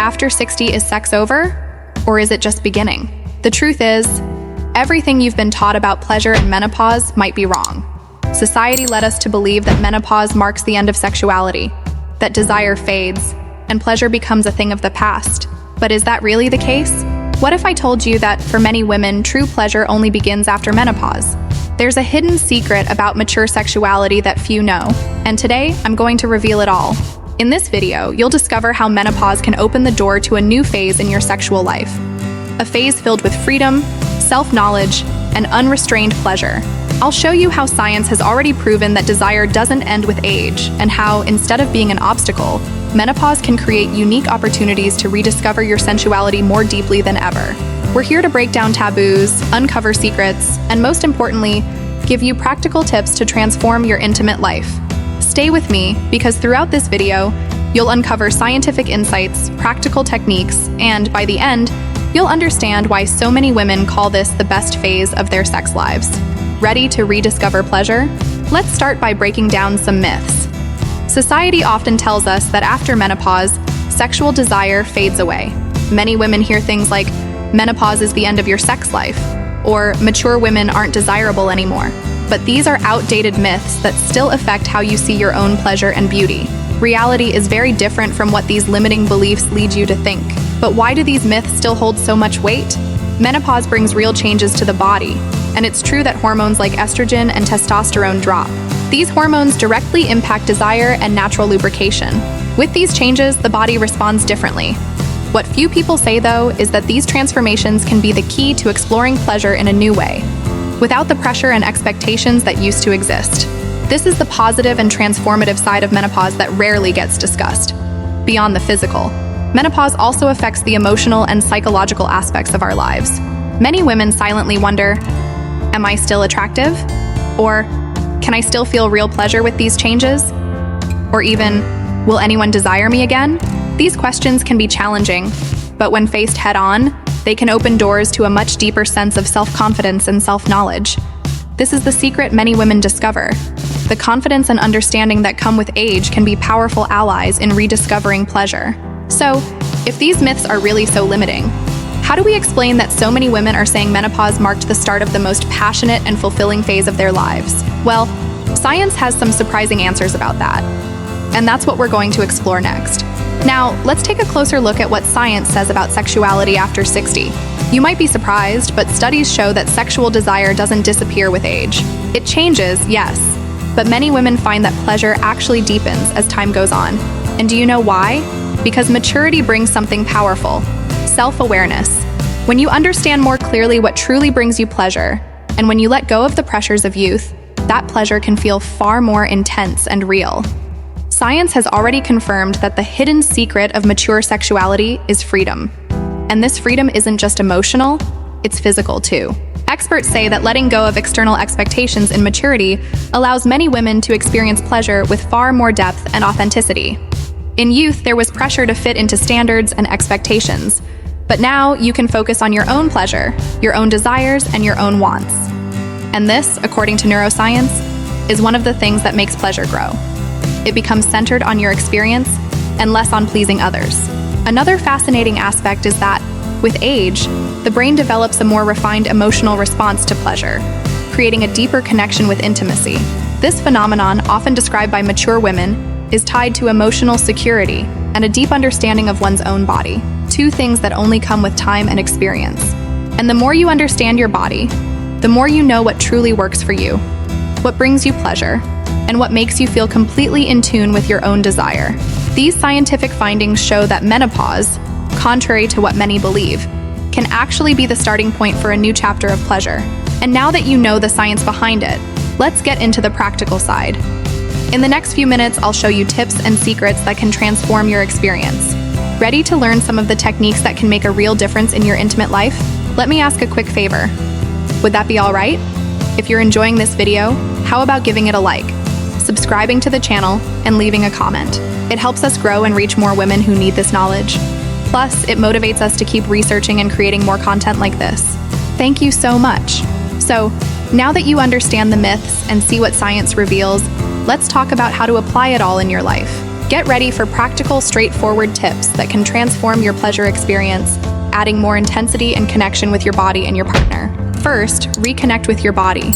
After 60, is sex over? Or is it just beginning? The truth is, everything you've been taught about pleasure and menopause might be wrong. Society led us to believe that menopause marks the end of sexuality, that desire fades, and pleasure becomes a thing of the past. But is that really the case? What if I told you that for many women, true pleasure only begins after menopause? There's a hidden secret about mature sexuality that few know, and today I'm going to reveal it all. In this video, you'll discover how menopause can open the door to a new phase in your sexual life. A phase filled with freedom, self-knowledge, and unrestrained pleasure. I'll show you how science has already proven that desire doesn't end with age, and how, instead of being an obstacle, menopause can create unique opportunities to rediscover your sensuality more deeply than ever. We're here to break down taboos, uncover secrets, and most importantly, give you practical tips to transform your intimate life. Stay with me, because throughout this video, you'll uncover scientific insights, practical techniques, and by the end, you'll understand why so many women call this the best phase of their sex lives. Ready to rediscover pleasure? Let's start by breaking down some myths. Society often tells us that after menopause, sexual desire fades away. Many women hear things like, menopause is the end of your sex life, or mature women aren't desirable anymore. But these are outdated myths that still affect how you see your own pleasure and beauty. Reality is very different from what these limiting beliefs lead you to think. But why do these myths still hold so much weight? Menopause brings real changes to the body, and it's true that hormones like estrogen and testosterone drop. These hormones directly impact desire and natural lubrication. With these changes, the body responds differently. What few people say, though, is that these transformations can be the key to exploring pleasure in a new way, without the pressure and expectations that used to exist. This is the positive and transformative side of menopause that rarely gets discussed. Beyond the physical, menopause also affects the emotional and psychological aspects of our lives. Many women silently wonder, am I still attractive? Or, can I still feel real pleasure with these changes? Or even, will anyone desire me again? These questions can be challenging, but when faced head-on, they can open doors to a much deeper sense of self-confidence and self-knowledge. This is the secret many women discover. The confidence and understanding that come with age can be powerful allies in rediscovering pleasure. So, if these myths are really so limiting, how do we explain that so many women are saying menopause marked the start of the most passionate and fulfilling phase of their lives? Well, science has some surprising answers about that. And that's what we're going to explore next. Now, let's take a closer look at what science says about sexuality after 60. You might be surprised, but studies show that sexual desire doesn't disappear with age. It changes, yes, but many women find that pleasure actually deepens as time goes on. And do you know why? Because maturity brings something powerful: self-awareness. When you understand more clearly what truly brings you pleasure, and when you let go of the pressures of youth, that pleasure can feel far more intense and real. Science has already confirmed that the hidden secret of mature sexuality is freedom. And this freedom isn't just emotional, it's physical too. Experts say that letting go of external expectations in maturity allows many women to experience pleasure with far more depth and authenticity. In youth, there was pressure to fit into standards and expectations. But now you can focus on your own pleasure, your own desires, and your own wants. And this, according to neuroscience, is one of the things that makes pleasure grow. It becomes centered on your experience and less on pleasing others. Another fascinating aspect is that, with age, the brain develops a more refined emotional response to pleasure, creating a deeper connection with intimacy. This phenomenon, often described by mature women, is tied to emotional security and a deep understanding of one's own body, two things that only come with time and experience. And the more you understand your body, the more you know what truly works for you, what brings you pleasure, and what makes you feel completely in tune with your own desire. These scientific findings show that menopause, contrary to what many believe, can actually be the starting point for a new chapter of pleasure. And now that you know the science behind it, let's get into the practical side. In the next few minutes, I'll show you tips and secrets that can transform your experience. Ready to learn some of the techniques that can make a real difference in your intimate life? Let me ask a quick favor. Would that be all right? If you're enjoying this video, how about giving it a like, subscribing to the channel, and leaving a comment? It helps us grow and reach more women who need this knowledge. Plus, it motivates us to keep researching and creating more content like this. Thank you so much. So, now that you understand the myths and see what science reveals, let's talk about how to apply it all in your life. Get ready for practical, straightforward tips that can transform your pleasure experience, adding more intensity and connection with your body and your partner. First, reconnect with your body.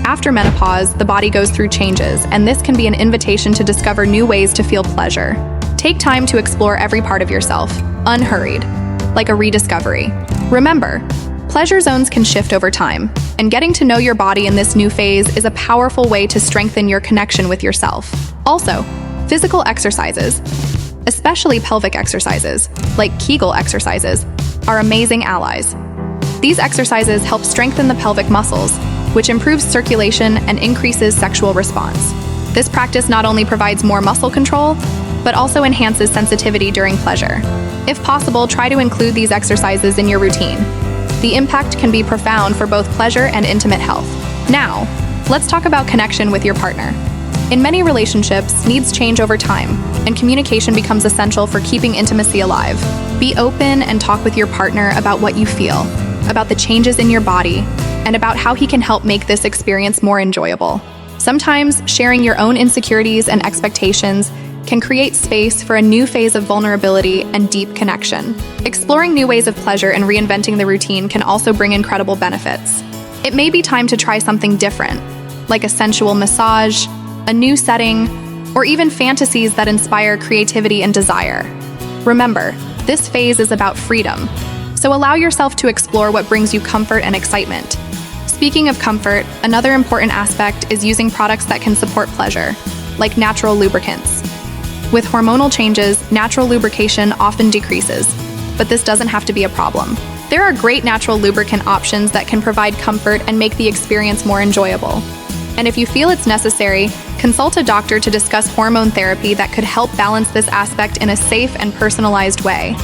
After menopause, the body goes through changes, and this can be an invitation to discover new ways to feel pleasure. Take time to explore every part of yourself, unhurried, like a rediscovery. Remember, pleasure zones can shift over time, and getting to know your body in this new phase is a powerful way to strengthen your connection with yourself. Also, physical exercises, especially pelvic exercises, like Kegel exercises, are amazing allies. These exercises help strengthen the pelvic muscles, which improves circulation and increases sexual response. This practice not only provides more muscle control, but also enhances sensitivity during pleasure. If possible, try to include these exercises in your routine. The impact can be profound for both pleasure and intimate health. Now, let's talk about connection with your partner. In many relationships, needs change over time, and communication becomes essential for keeping intimacy alive. Be open and talk with your partner about what you feel, about the changes in your body, and about how he can help make this experience more enjoyable. Sometimes, sharing your own insecurities and expectations can create space for a new phase of vulnerability and deep connection. Exploring new ways of pleasure and reinventing the routine can also bring incredible benefits. It may be time to try something different, like a sensual massage, a new setting, or even fantasies that inspire creativity and desire. Remember, this phase is about freedom, so allow yourself to explore what brings you comfort and excitement. Speaking of comfort, another important aspect is using products that can support pleasure, like natural lubricants. With hormonal changes, natural lubrication often decreases, but this doesn't have to be a problem. There are great natural lubricant options that can provide comfort and make the experience more enjoyable. And if you feel it's necessary, consult a doctor to discuss hormone therapy that could help balance this aspect in a safe and personalized way.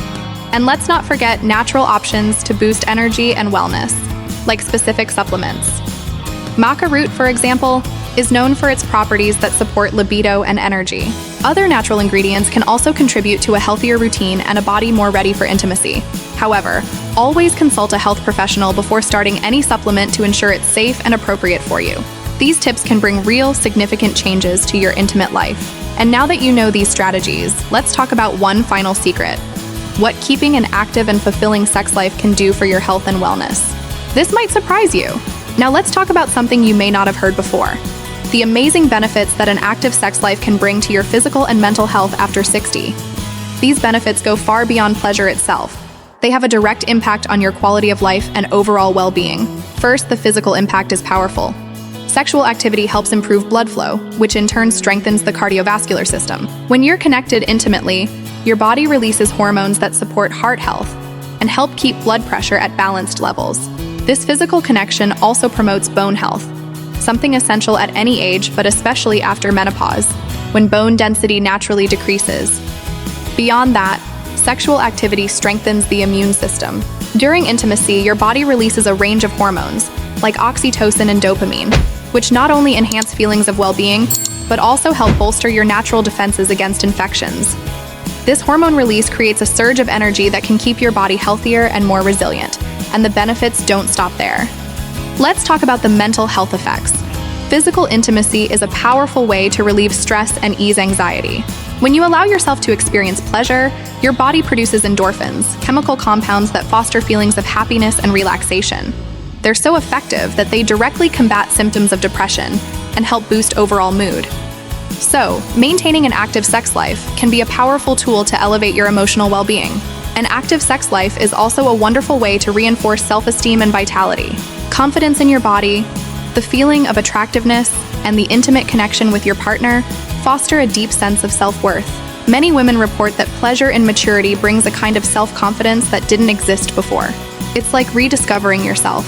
And let's not forget natural options to boost energy and wellness, like specific supplements. Maca root, for example, is known for its properties that support libido and energy. Other natural ingredients can also contribute to a healthier routine and a body more ready for intimacy. However, always consult a health professional before starting any supplement to ensure it's safe and appropriate for you. These tips can bring real, significant changes to your intimate life. And now that you know these strategies, let's talk about one final secret: what keeping an active and fulfilling sex life can do for your health and wellness. This might surprise you. Now let's talk about something you may not have heard before: the amazing benefits that an active sex life can bring to your physical and mental health after 60. These benefits go far beyond pleasure itself. They have a direct impact on your quality of life and overall well-being. First, the physical impact is powerful. Sexual activity helps improve blood flow, which in turn strengthens the cardiovascular system. When you're connected intimately, your body releases hormones that support heart health and help keep blood pressure at balanced levels. This physical connection also promotes bone health, something essential at any age, but especially after menopause, when bone density naturally decreases. Beyond that, sexual activity strengthens the immune system. During intimacy, your body releases a range of hormones, like oxytocin and dopamine, which not only enhance feelings of well-being, but also help bolster your natural defenses against infections. This hormone release creates a surge of energy that can keep your body healthier and more resilient, and the benefits don't stop there. Let's talk about the mental health effects. Physical intimacy is a powerful way to relieve stress and ease anxiety. When you allow yourself to experience pleasure, your body produces endorphins, chemical compounds that foster feelings of happiness and relaxation. They're so effective that they directly combat symptoms of depression and help boost overall mood. So, maintaining an active sex life can be a powerful tool to elevate your emotional well-being. An active sex life is also a wonderful way to reinforce self-esteem and vitality. Confidence in your body, the feeling of attractiveness, and the intimate connection with your partner foster a deep sense of self-worth. Many women report that pleasure in maturity brings a kind of self-confidence that didn't exist before. It's like rediscovering yourself,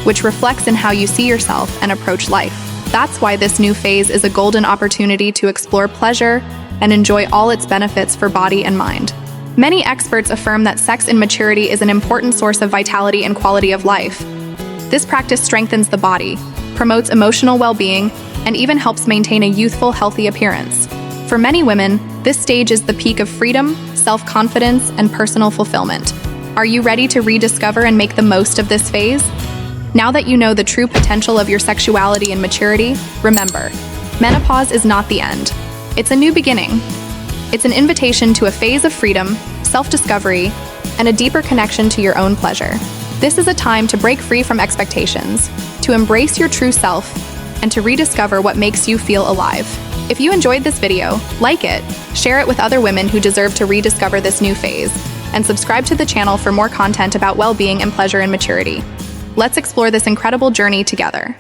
which reflects in how you see yourself and approach life. That's why this new phase is a golden opportunity to explore pleasure and enjoy all its benefits for body and mind. Many experts affirm that sex in maturity is an important source of vitality and quality of life. This practice strengthens the body, promotes emotional well-being, and even helps maintain a youthful, healthy appearance. For many women, this stage is the peak of freedom, self-confidence, and personal fulfillment. Are you ready to rediscover and make the most of this phase? Now that you know the true potential of your sexuality and maturity, remember, menopause is not the end. It's a new beginning. It's an invitation to a phase of freedom, self-discovery, and a deeper connection to your own pleasure. This is a time to break free from expectations, to embrace your true self, and to rediscover what makes you feel alive. If you enjoyed this video, like it, share it with other women who deserve to rediscover this new phase, and subscribe to the channel for more content about well-being and pleasure and maturity. Let's explore this incredible journey together.